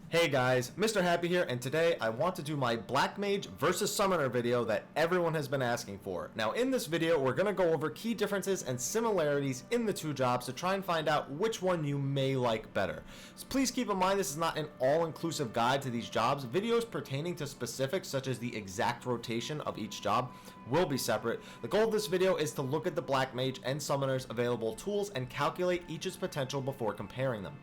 Hey guys, Mrhappy here, and today I want to do my Black Mage versus Summoner video that everyone has been asking for. Now in this video, we're going to go over key differences and similarities in the two jobs to try and find out which one you may like better. So please keep in mind this is not an all-inclusive guide to these jobs. Videos pertaining to specifics such as the exact rotation of each job will be separate. The goal of this video is to look at the Black Mage and Summoner's available tools and calculate each's potential before comparing them.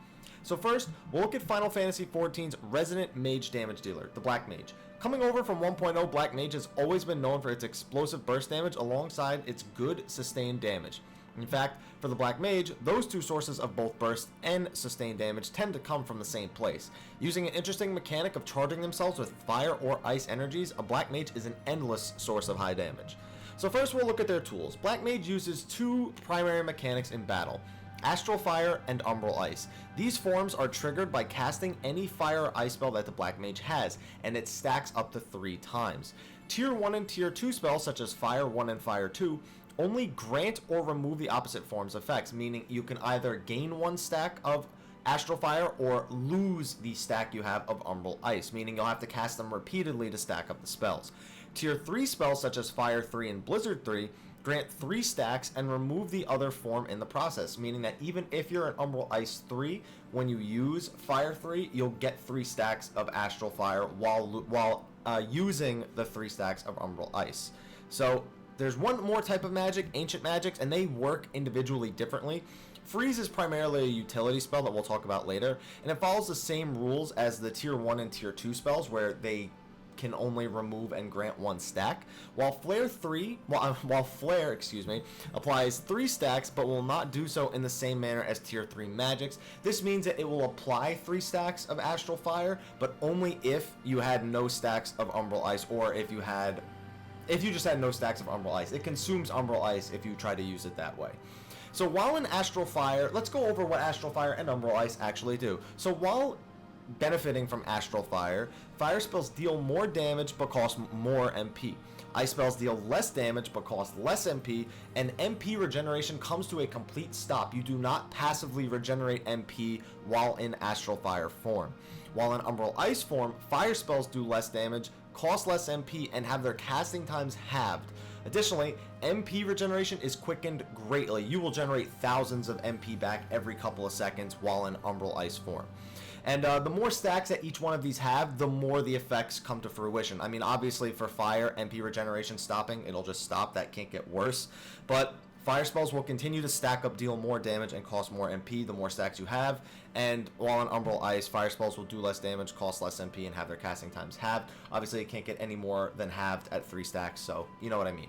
So first, we'll look at Final Fantasy XIV's resident mage damage dealer, the Black Mage. Coming over from 1.0, Black Mage has always been known for its explosive burst damage alongside its good sustained damage. In fact, for the Black Mage, those two sources of both burst and sustained damage tend to come from the same place. Using an interesting mechanic of charging themselves with fire or ice energies, a Black Mage is an endless source of high damage. So first we'll look at their tools. Black Mage uses two primary mechanics in battle: Astral Fire and Umbral Ice. These forms are triggered by casting any fire or ice spell that the Black Mage has, and it stacks up to 3 times. Tier 1 and Tier 2 spells such as Fire 1 and Fire 2 only grant or remove the opposite form's effects, meaning you can either gain 1 stack of Astral Fire or lose the stack you have of Umbral Ice, meaning you'll have to cast them repeatedly to stack up the spells. Tier 3 spells such as Fire 3 and Blizzard 3 grant 3 stacks and remove the other form in the process, meaning that even if you're an Umbral Ice 3, when you use Fire 3, you'll get 3 stacks of Astral Fire while using the 3 stacks of Umbral Ice. So there's one more type of magic, Ancient Magics, and they work individually differently. Freeze is primarily a utility spell that we'll talk about later, and it follows the same rules as the Tier 1 and Tier 2 spells, where they can only remove and grant 1 stack, while Flare applies 3 stacks but will not do so in the same manner as Tier 3 magics. This means that it will apply 3 stacks of Astral Fire, but only if you had no stacks of Umbral Ice, or if you just had no stacks of Umbral Ice. It consumes Umbral Ice if you try to use it that way. So while in Astral Fire, let's go over what Astral Fire and Umbral Ice actually do. So while benefiting from Astral Fire, fire spells deal more damage but cost more MP. Ice spells deal less damage but cost less MP, and MP regeneration comes to a complete stop. You do not passively regenerate MP while in Astral Fire form. While in Umbral Ice form, fire spells do less damage, cost less MP, and have their casting times halved. Additionally, MP regeneration is quickened greatly. You will generate thousands of MP back every couple of seconds while in Umbral Ice form. And the more stacks that each one of these have, the more the effects come to fruition. I mean, obviously for fire, MP regeneration stopping, it'll just stop. That can't get worse. But fire spells will continue to stack up, deal more damage, and cost more MP the more stacks you have. And while on Umbral Ice, fire spells will do less damage, cost less MP, and have their casting times halved. Obviously, it can't get any more than halved at 3 stacks, so you know what I mean.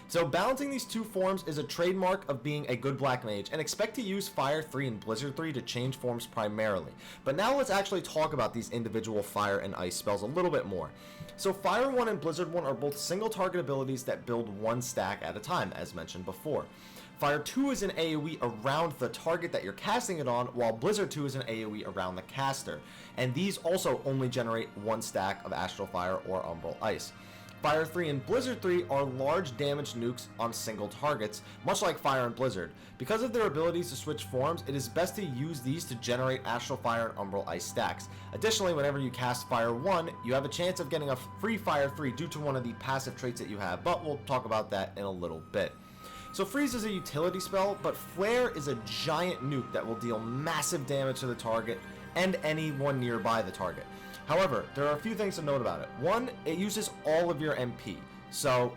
So balancing these two forms is a trademark of being a good Black Mage, and expect to use Fire 3 and Blizzard 3 to change forms primarily. But now let's actually talk about these individual Fire and Ice spells a little bit more. So Fire 1 and Blizzard 1 are both single target abilities that build 1 stack at a time, as mentioned before. Fire 2 is an AoE around the target that you're casting it on, while Blizzard 2 is an AoE around the caster. And these also only generate 1 stack of Astral Fire or Umbral Ice. Fire 3 and Blizzard 3 are large damage nukes on single targets, much like Fire and Blizzard. Because of their abilities to switch forms, it is best to use these to generate Astral Fire and Umbral Ice stacks. Additionally, whenever you cast Fire 1, you have a chance of getting a free Fire 3 due to one of the passive traits that you have, but we'll talk about that in a little bit. So Freeze is a utility spell, but Flare is a giant nuke that will deal massive damage to the target and anyone nearby the target. However, there are a few things to note about it. One, it uses all of your MP. So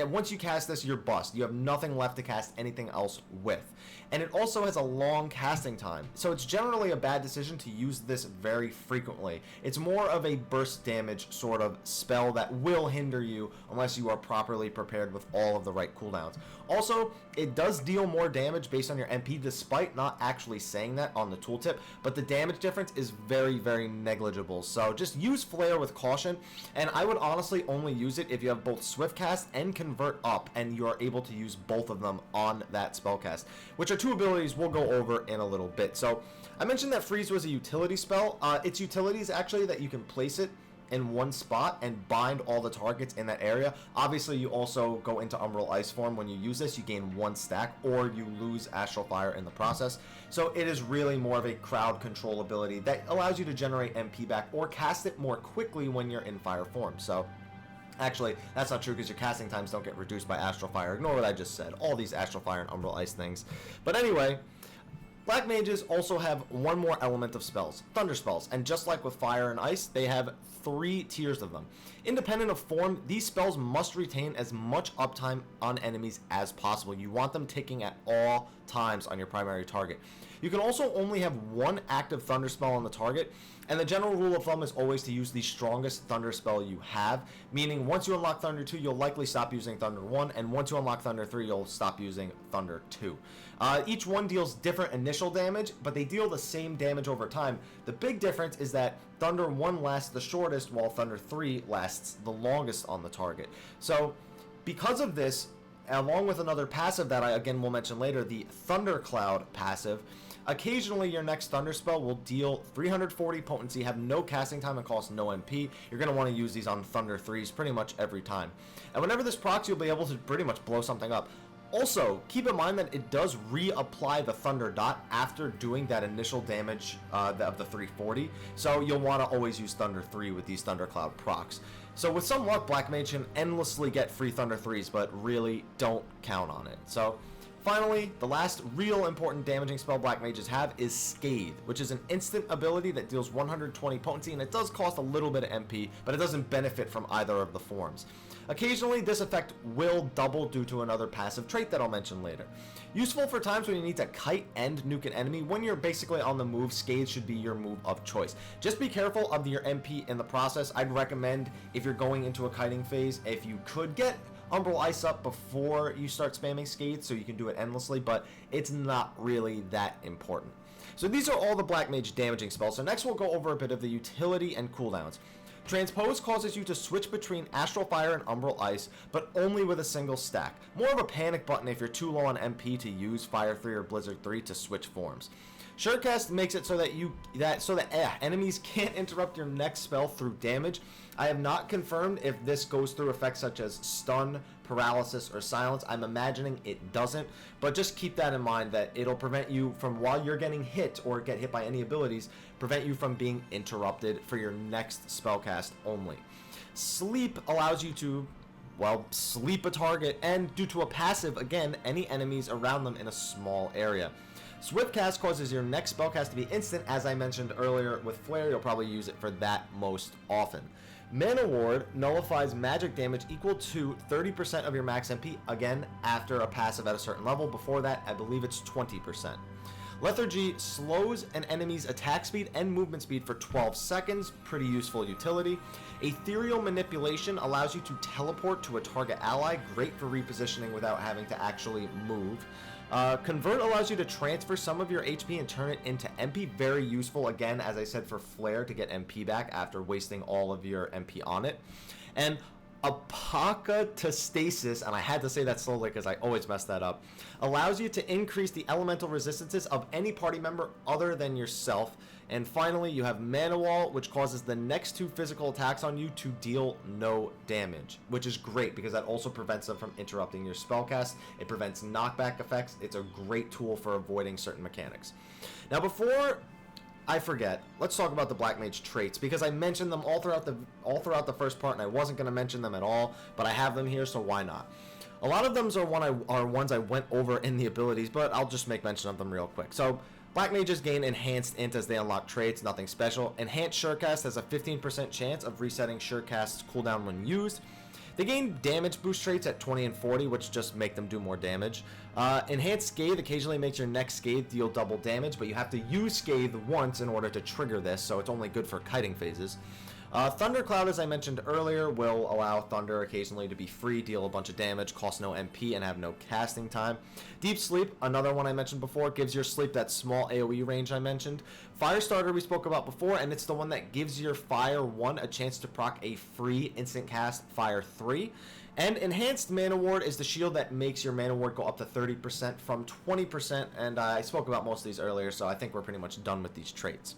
once you cast this, you're bust. You have nothing left to cast anything else with. And it also has a long casting time, so it's generally a bad decision to use this very frequently. It's more of a burst damage sort of spell that will hinder you unless you are properly prepared with all of the right cooldowns. Also, it does deal more damage based on your MP, despite not actually saying that on the tooltip, but the damage difference is very, very negligible. So just use Flare with caution, and I would honestly only use it if you have both Swift Cast and Convert up, and you are able to use both of them on that spellcast, which are 2 abilities we'll go over in a little bit. So I mentioned that Freeze was a utility spell. Its utility is actually that you can place it in one spot and bind all the targets in that area. Obviously, you also go into Umbral Ice form. When you use this, you gain 1 stack, or you lose Astral Fire in the process. So it is really more of a crowd control ability that allows you to generate MP back or cast it more quickly when you're in fire form. So actually, that's not true because your casting times don't get reduced by Astral Fire. Ignore what I just said. All these Astral Fire and Umbral Ice things. But anyway, Black Mages also have one more element of spells, Thunder spells, and just like with Fire and Ice, they have 3 tiers of them. Independent of form, these spells must retain as much uptime on enemies as possible. You want them ticking at all times on your primary target. You can also only have 1 active Thunder spell on the target, and the general rule of thumb is always to use the strongest Thunder spell you have, meaning once you unlock Thunder 2, you'll likely stop using Thunder 1, and once you unlock Thunder 3, you'll stop using Thunder 2. Each one deals different initial damage, but they deal the same damage over time. The big difference is that Thunder 1 lasts the shortest, while Thunder 3 lasts the longest on the target. So, because of this, along with another passive that I again will mention later, the Thundercloud passive, occasionally your next Thunder spell will deal 340 potency, have no casting time, and cost no MP. You're going to want to use these on Thunder 3s pretty much every time. And whenever this procs, you'll be able to pretty much blow something up. Also, keep in mind that it does reapply the Thunder Dot after doing that initial damage of the 340, so you'll want to always use Thunder 3 with these Thundercloud procs. So with some luck, Black Mage can endlessly get free Thunder 3s, but really don't count on it. So finally, the last real important damaging spell Black Mages have is Scathe, which is an instant ability that deals 120 potency, and it does cost a little bit of MP, but it doesn't benefit from either of the forms. Occasionally, this effect will double due to another passive trait that I'll mention later. Useful for times when you need to kite and nuke an enemy. When you're basically on the move, Scathe should be your move of choice. Just be careful of your MP in the process. I'd recommend, if you're going into a kiting phase, if you could get Umbral Ice up before you start spamming Scathe so you can do it endlessly, but it's not really that important. So these are all the Black Mage damaging spells. So next we'll go over a bit of the utility and cooldowns. Transpose causes you to switch between Astral Fire and Umbral Ice, but only with a single stack. More of a panic button if you're too low on MP to use Fire 3 or Blizzard 3 to switch forms. Surecast makes it so that enemies can't interrupt your next spell through damage. I have not confirmed if this goes through effects such as stun, paralysis, or silence. I'm imagining it doesn't, but just keep that in mind that it'll prevent you from, while you're getting hit or get hit by any abilities, prevent you from being interrupted for your next spellcast only. Sleep allows you to, well, sleep a target, and due to a passive, again, any enemies around them in a small area. Swiftcast causes your next spellcast to be instant. As I mentioned earlier with Flare, you'll probably use it for that most often. Mana Ward nullifies magic damage equal to 30% of your max MP, again, after a passive at a certain level. Before that, I believe it's 20%. Lethargy slows an enemy's attack speed and movement speed for 12 seconds, pretty useful utility. Ethereal Manipulation allows you to teleport to a target ally, great for repositioning without having to actually move. Convert allows you to transfer some of your HP and turn it into MP, very useful, again, as I said, for Flare to get MP back after wasting all of your MP on it. And Apocatastasis, and I had to say that slowly because I always mess that up, allows you to increase the elemental resistances of any party member other than yourself. And finally, you have Mana Wall, which causes the next 2 physical attacks on you to deal no damage, which is great because that also prevents them from interrupting your spellcast. It prevents knockback effects. It's a great tool for avoiding certain mechanics. Now, before I forget, let's talk about the Black Mage traits, because I mentioned them all throughout the first part, and I wasn't going to mention them at all, but I have them here, so why not? A lot of them are ones I went over in the abilities, but I'll just make mention of them real quick. So, Black Mages gain Enhanced Int as they unlock traits, nothing special. Enhanced Surecast has a 15% chance of resetting Surecast's cooldown when used. They gain damage boost traits at 20 and 40, which just make them do more damage. Enhanced Scathe occasionally makes your next Scathe deal double damage, but you have to use Scathe once in order to trigger this, so it's only good for kiting phases. Thundercloud, as I mentioned earlier, will allow Thunder occasionally to be free, deal a bunch of damage, cost no MP, and have no casting time. Deep Sleep, another one I mentioned before, gives your sleep that small AoE range I mentioned. Firestarter we spoke about before, and it's the one that gives your Fire 1 a chance to proc a free instant cast Fire 3. And Enhanced Mana Ward is the shield that makes your Mana Ward go up to 30% from 20%, and I spoke about most of these earlier, so I think we're pretty much done with these traits.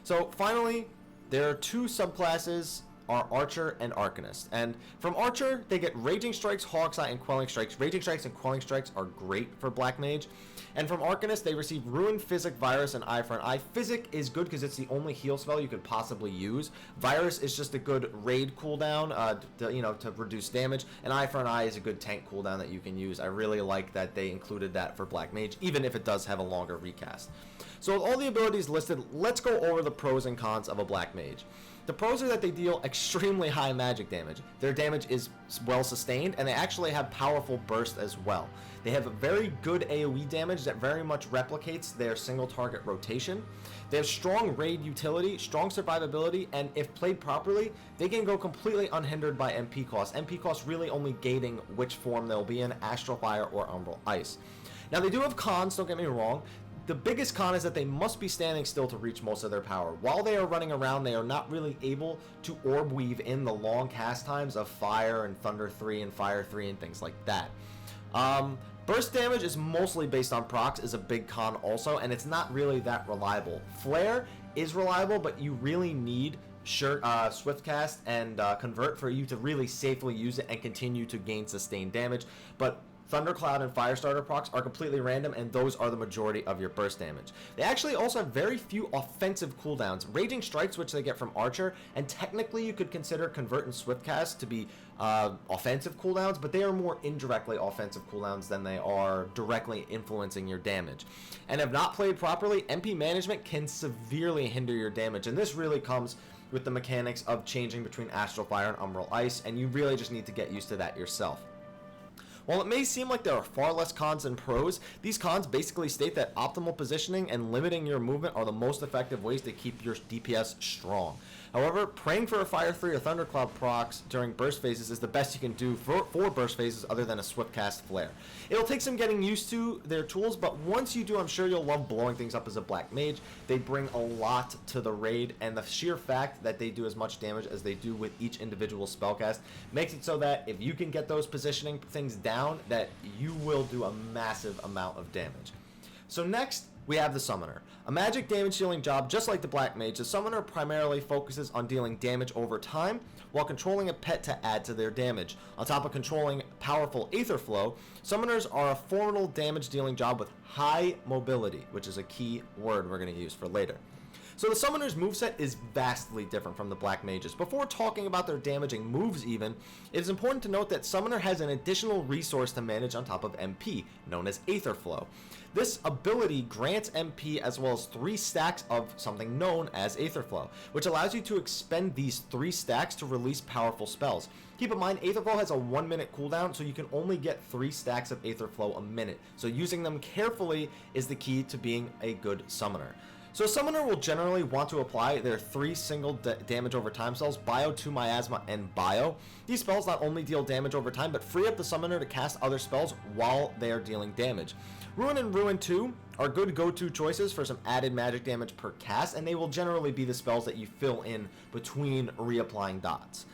So finally, there are 2 subclasses are Archer and Arcanist. And from Archer, they get Raging Strikes, Hawkeye, and Quelling Strikes. Raging Strikes and Quelling Strikes are great for Black Mage. And from Arcanist, they receive Ruin, Physic, Virus, and Eye for an Eye. Physic is good because it's the only heal spell you could possibly use. Virus is just a good raid cooldown to reduce damage. And Eye for an Eye is a good tank cooldown that you can use. I really like that they included that for Black Mage, even if it does have a longer recast. So with all the abilities listed, let's go over the pros and cons of a Black Mage. The pros are that they deal extremely high magic damage. Their damage is well sustained, and they actually have powerful burst as well. They have a very good AoE damage that very much replicates their single target rotation. They have strong raid utility, strong survivability, and if played properly, they can go completely unhindered by MP costs. MP costs really only gating which form they'll be in, Astral Fire or Umbral Ice. Now they do have cons, don't get me wrong. The biggest con is that they must be standing still to reach most of their power. While they are running around, they are not really able to orb weave in the long cast times of Fire and Thunder 3 and Fire 3 and things like that. Burst damage is mostly based on procs, is a big con also, and it's not really that reliable. Flare is reliable, but you really need Swift Cast and Convert for you to really safely use it and continue to gain sustained damage. But Thundercloud and Firestarter procs are completely random, and those are the majority of your burst damage. They actually also have very few offensive cooldowns. Raging Strikes, which they get from Archer, and technically you could consider Convert and Swiftcast to be offensive cooldowns, but they are more indirectly offensive cooldowns than they are directly influencing your damage. And if not played properly, MP management can severely hinder your damage, and this really comes with the mechanics of changing between Astral Fire and Umbral Ice, and you really just need to get used to that yourself. While it may seem like there are far less cons than pros, these cons basically state that optimal positioning and limiting your movement are the most effective ways to keep your DPS strong. However, praying for a Fire 3 or Thundercloud procs during burst phases is the best you can do for burst phases other than a Swift Cast Flare. It'll take some getting used to their tools, but once you do, I'm sure you'll love blowing things up as a Black Mage. They bring a lot to the raid, and the sheer fact that they do as much damage as they do with each individual spellcast makes it so that if you can get those positioning things down, that you will do a massive amount of damage. So next, we have the Summoner. A magic damage dealing job just like the Black Mage, the Summoner primarily focuses on dealing damage over time while controlling a pet to add to their damage. On top of controlling powerful Aether Flow, Summoners are a formidable damage dealing job with high mobility, which is a key word we're going to use for later. So the Summoner's moveset is vastly different from the Black Mage's. Before talking about their damaging moves even, it is important to note that Summoner has an additional resource to manage on top of MP, known as Aether Flow. This ability grants MP as well as 3 stacks of something known as Aether Flow, which allows you to expend these 3 stacks to release powerful spells. Keep in mind, Aether Flow has a 1-minute cooldown, so you can only get 3 stacks of Aether Flow a minute. So using them carefully is the key to being a good Summoner. So a Summoner will generally want to apply their 3 single damage over time spells, Bio, 2 Miasma, and Bio. These spells not only deal damage over time, but free up the Summoner to cast other spells while they are dealing damage. Ruin and Ruin 2 are good go-to choices for some added magic damage per cast, and they will generally be the spells that you fill in between reapplying dots.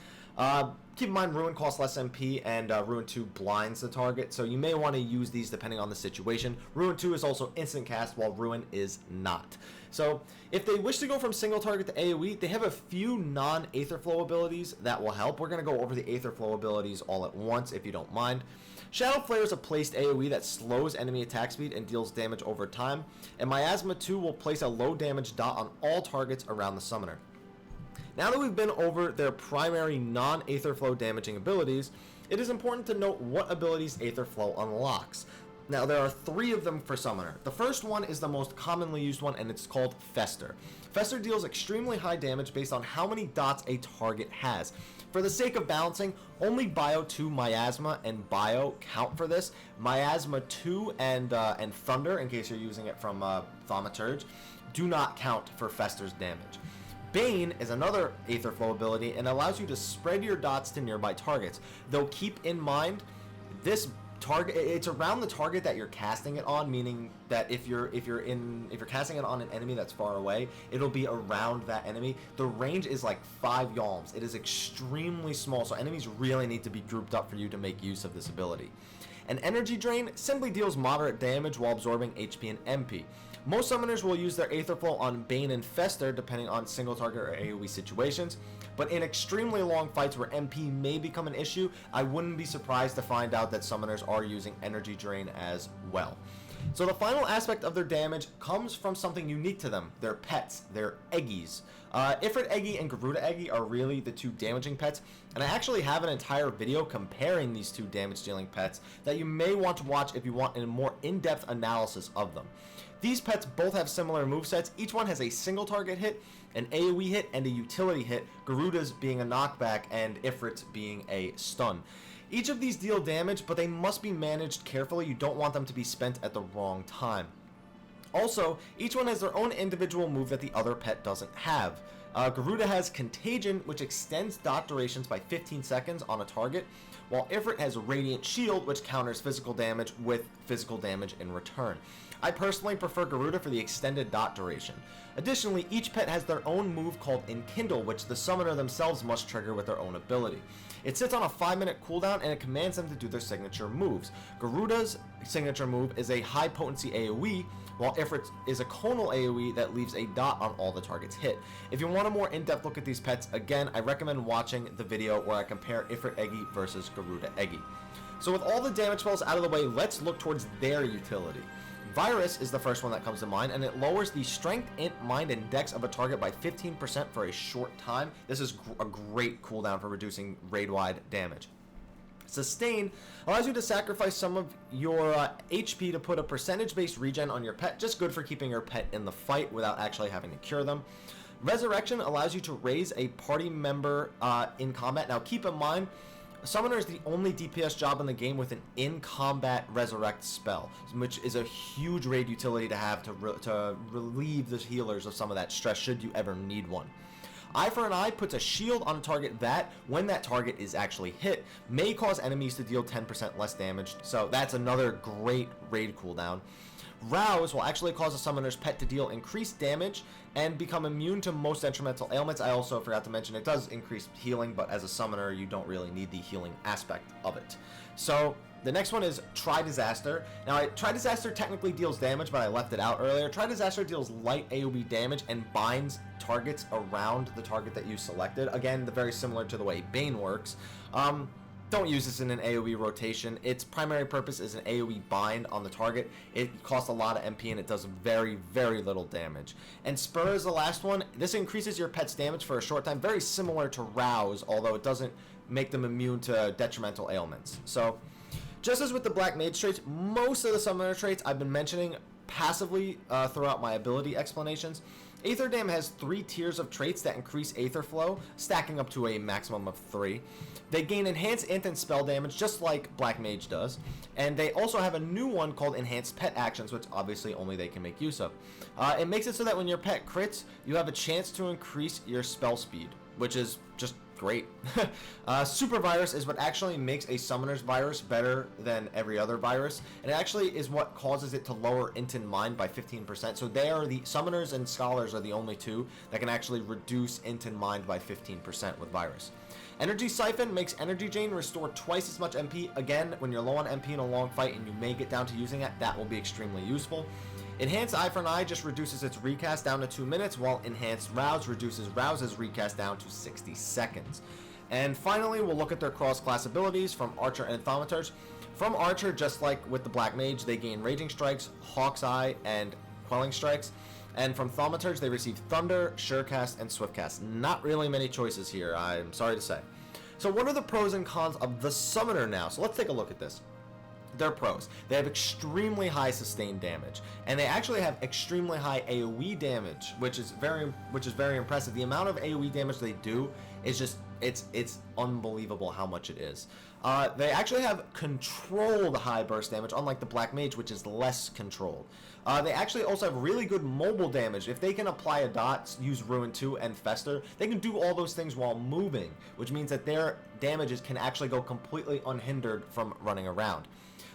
Keep in mind, Ruin costs less MP, and Ruin 2 blinds the target, so you may want to use these depending on the situation. Ruin 2 is also instant cast, while Ruin is not. So, if they wish to go from single target to AoE, they have a few non-Aether Flow abilities that will help. We're going to go over the Aether Flow abilities all at once, if you don't mind. Shadow Flare is a placed AoE that slows enemy attack speed and deals damage over time, and Miasma 2 will place a low damage dot on all targets around the Summoner. Now that we've been over their primary non-Aether Flow damaging abilities, it is important to note what abilities Aether Flow unlocks. Now there are 3 of them for Summoner. The first one is the most commonly used one, and it's called Fester. Fester deals extremely high damage based on how many dots a target has. For the sake of balancing, only Bio 2, Miasma, and Bio count for this. Miasma 2 and Thunder, in case you're using it from Thaumaturge, do not count for Fester's damage. Bane is another Aether Flow ability and allows you to spread your dots to nearby targets. Though keep in mind, this target, it's around the target that you're casting it on, meaning that if you're casting it on an enemy that's far away, it'll be around that enemy. The range is like 5 yalms. It is extremely small, so enemies really need to be grouped up for you to make use of this ability. An Energy Drain simply deals moderate damage while absorbing HP and MP. Most Summoners will use their Aether Flow on Bane and Fester depending on single target or AoE situations. but in extremely long fights where MP may become an issue, I wouldn't be surprised to find out that summoners are using energy drain as well. So the final aspect of their damage comes from something unique to them, their pets, their Eggies. Ifrit Eggy and Garuda Eggy are really the two damaging pets, and I actually have an entire video comparing these two damage dealing pets that you may want to watch if you want a more in-depth analysis of them. These pets both have similar movesets. Each one has a single target hit, an AoE hit, and a utility hit, Garuda's being a knockback and Ifrit's being a stun. Each of these deal damage, but they must be managed carefully. You don't want them to be spent at the wrong time. Also, each one has their own individual move that the other pet doesn't have. Garuda has Contagion, which extends dot durations by 15 seconds on a target, while Ifrit has Radiant Shield, which counters physical damage with physical damage in return. I personally prefer Garuda for the extended dot duration. Additionally, each pet has their own move called Enkindle, which the summoner themselves must trigger with their own ability. It sits on a 5-minute cooldown and it commands them to do their signature moves. Garuda's signature move is a high potency AoE, while Ifrit's is a conal AoE that leaves a dot on all the targets hit. If you want a more in-depth look at these pets, again, I recommend watching the video where I compare Ifrit Eggy versus Garuda Eggy. So with all the damage spells out of the way, let's look towards their utility. Virus is the first one that comes to mind, and it lowers the strength, int, mind, and dex of a target by 15% for a short time. This is a great cooldown for reducing raid-wide damage. Sustain allows you to sacrifice some of your HP to put a percentage-based regen on your pet, just good for keeping your pet in the fight without actually having to cure them. Resurrection allows you to raise a party member in combat. Now keep in mind, Summoner is the only DPS job in the game with an in-combat resurrect spell, which is a huge raid utility to have to relieve the healers of some of that stress should you ever need one. Eye for an Eye puts a shield on a target that, when that target is actually hit, may cause enemies to deal 10% less damage, so that's another great raid cooldown. Rouse will actually cause a summoner's pet to deal increased damage and become immune to most detrimental ailments. I also forgot to mention it does increase healing, but as a summoner you don't really need the healing aspect of it. So the next one is Try Disaster. Now Try Disaster technically deals damage, but I left it out earlier. Try Disaster deals light AoE damage and binds targets around the target that you selected. Again, very similar to the way Bane works. Don't use this in an AoE rotation. Its primary purpose is an AoE bind on the target. It costs a lot of MP and it does very, very little damage. And Spur is the last one. This increases your pet's damage for a short time, very similar to Rouse, although it doesn't make them immune to detrimental ailments. So, just as with the Black Mage traits, most of the summoner traits I've been mentioning passively throughout my ability explanations. Aether Dam has 3 tiers of traits that increase Aether Flow, stacking up to a maximum of 3. They gain Enhanced Int and Spell Damage, just like Black Mage does. And they also have a new one called Enhanced Pet Actions, which obviously only they can make use of. It makes it so that when your pet crits, you have a chance to increase your spell speed, which is just great. Super Virus is what actually makes a summoner's virus better than every other virus, and it actually is what causes it to lower Int and Mind by 15%. So they are the summoners and scholars are the only two that can actually reduce Int and Mind by 15% with virus. Energy Siphon makes Energy Drain restore twice as much MP. Again, when you're low on MP in a long fight and you may get down to using it, that will be extremely useful. Enhanced Eye for an Eye just reduces its recast down to 2 minutes, while Enhanced Rouse reduces Rouse's recast down to 60 seconds. And finally, we'll look at their cross-class abilities from Archer and Thaumaturge. From Archer, just like with the Black Mage, they gain Raging Strikes, Hawk's Eye, and Quelling Strikes. And from Thaumaturge, they receive Thunder, Surecast, and Swiftcast. Not really many choices here, I'm sorry to say. So what are the pros and cons of the Summoner now? So let's take a look at this. Their pros. They have extremely high sustained damage, and they actually have extremely high AoE damage, which is very impressive. The amount of AoE damage they do is just it's unbelievable how much it is. They actually have controlled high burst damage, unlike the Black Mage, which is less controlled. They actually also have really good mobile damage. If they can apply a dot, use Ruin 2 and Fester, they can do all those things while moving, which means that their damages can actually go completely unhindered from running around.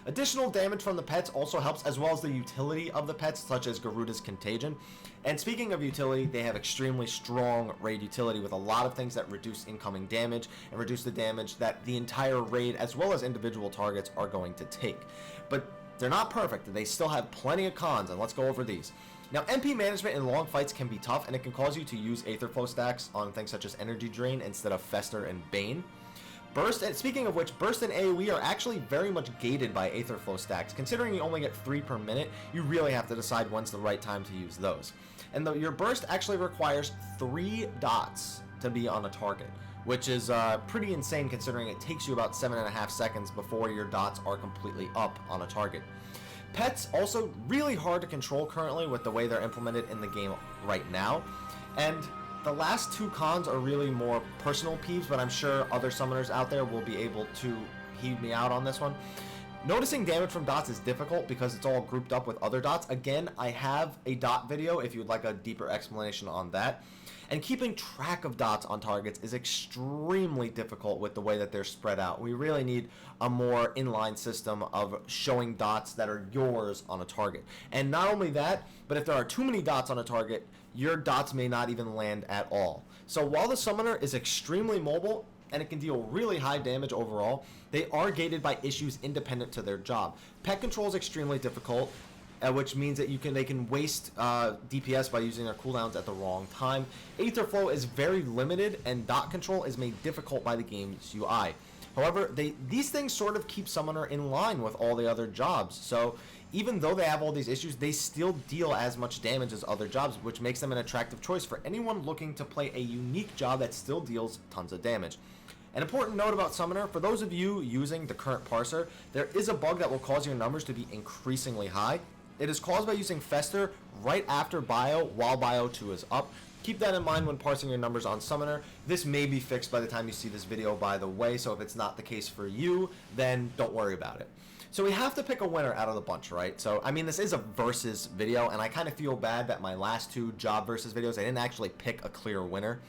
Additional damage from the pets also helps, as well as the utility of the pets, such as Garuda's Contagion. And speaking of utility, they have extremely strong raid utility with a lot of things that reduce incoming damage and reduce the damage that the entire raid, as well as individual targets, are going to take. But they're not perfect. They still have plenty of cons, and let's go over these. Now, MP management in long fights can be tough, and it can cause you to use Aetherflow stacks on things such as Energy Drain instead of Fester and Bane. Burst, and speaking of which, Burst and AoE are actually very much gated by Aetherflow stacks. Considering you only get 3 per minute, you really have to decide when's the right time to use those. And your Burst actually requires 3 dots to be on a target, which is pretty insane considering it takes you about 7.5 seconds before your dots are completely up on a target. Pets also really hard to control currently with the way they're implemented in the game right now. And the last 2 cons are really more personal peeves, but I'm sure other summoners out there will be able to heed me out on this one. Noticing damage from dots is difficult because it's all grouped up with other dots. Again, I have a dot video if you'd like a deeper explanation on that. And keeping track of dots on targets is extremely difficult with the way that they're spread out. We really need a more inline system of showing dots that are yours on a target. And not only that, but if there are too many dots on a target, your dots may not even land at all. So while the summoner is extremely mobile and it can deal really high damage overall, they are gated by issues independent to their job. Pet control is extremely difficult, which means that they can waste DPS by using their cooldowns at the wrong time. Aetherflow is very limited, and dot control is made difficult by the game's UI. However, these things sort of keep Summoner in line with all the other jobs, so even though they have all these issues, they still deal as much damage as other jobs, which makes them an attractive choice for anyone looking to play a unique job that still deals tons of damage. An important note about Summoner, for those of you using the current parser, there is a bug that will cause your numbers to be increasingly high. It is caused by using Fester right after Bio while Bio 2 is up. Keep that in mind when parsing your numbers on Summoner. This may be fixed by the time you see this video, by the way, so if it's not the case for you, then don't worry about it. So we have to pick a winner out of the bunch, right? So, I mean, this is a versus video, and I kind of feel bad that my last 2 job versus videos, I didn't actually pick a clear winner.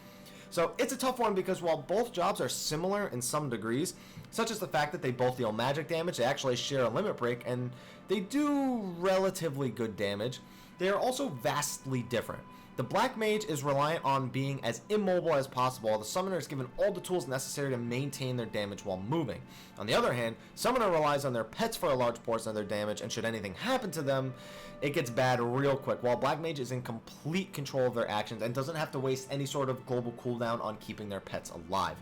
So it's a tough one because while both jobs are similar in some degrees, such as the fact that they both deal magic damage, they actually share a limit break, and they do relatively good damage, they are also vastly different. The Black Mage is reliant on being as immobile as possible, while the Summoner is given all the tools necessary to maintain their damage while moving. On the other hand, Summoner relies on their pets for a large portion of their damage, and should anything happen to them, it gets bad real quick, while Black Mage is in complete control of their actions and doesn't have to waste any sort of global cooldown on keeping their pets alive.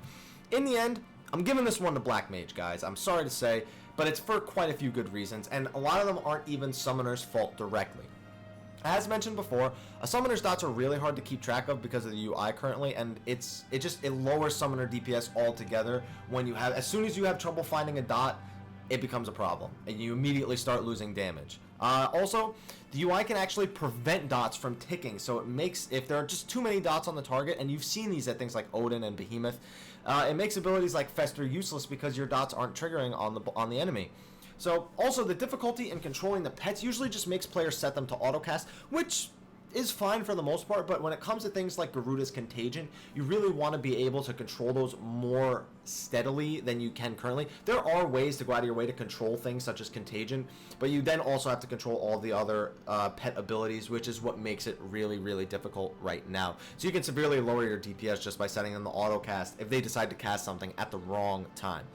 In the end, I'm giving this one to Black Mage, guys. I'm sorry to say, but it's for quite a few good reasons, and a lot of them aren't even Summoner's fault directly. As mentioned before, a Summoner's dots are really hard to keep track of because of the UI currently, and it lowers Summoner DPS altogether when you have, as soon as you have trouble finding a dot, it becomes a problem, and you immediately start losing damage. Also, the UI can actually prevent dots from ticking, so it makes, if there are just too many dots on the target, and you've seen these at things like Odin and Behemoth, it makes abilities like Fester useless because your dots aren't triggering on the enemy. So, also, the difficulty in controlling the pets usually just makes players set them to autocast, which is fine for the most part, but when it comes to things like Garuda's Contagion, you really want to be able to control those more steadily than you can currently. There are ways to go out of your way to control things such as Contagion, but you then also have to control all the other pet abilities, which is what makes it really, really difficult right now. So you can severely lower your DPS just by setting them to autocast if they decide to cast something at the wrong time.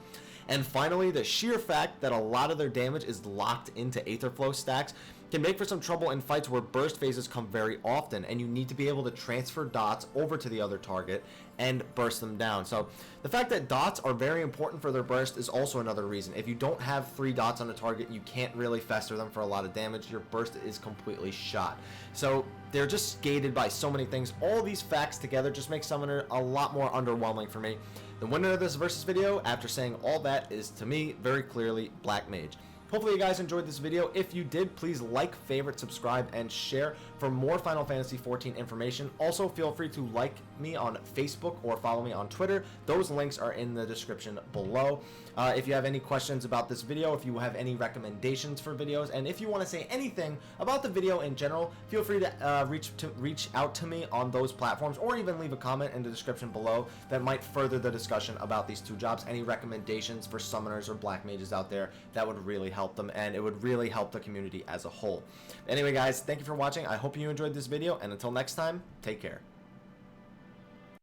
And finally, the sheer fact that a lot of their damage is locked into Aetherflow stacks can make for some trouble in fights where burst phases come very often, and you need to be able to transfer dots over to the other target and burst them down. So the fact that dots are very important for their burst is also another reason. If you don't have 3 dots on a target, you can't really fester them for a lot of damage. Your burst is completely shot. So they're just gated by so many things. All these facts together just make Summoner a lot more underwhelming for me. The winner of this versus video, after saying all that, is to me very clearly Black Mage. Hopefully you guys enjoyed this video. If you did, please like, favorite, subscribe, and share for more Final Fantasy XIV information. Also, feel free to like me on Facebook or follow me on Twitter. Those links are in the description below. If you have any questions about this video, if you have any recommendations for videos, and if you want to say anything about the video in general, feel free to reach out to me on those platforms, or even leave a comment in the description below that might further the discussion about these 2 jobs. Any recommendations for Summoners or Black Mages out there, that would really help them, and it would really help the community as a whole. Anyway, guys, thank you for watching. I hope you enjoyed this video, and until next time, take care.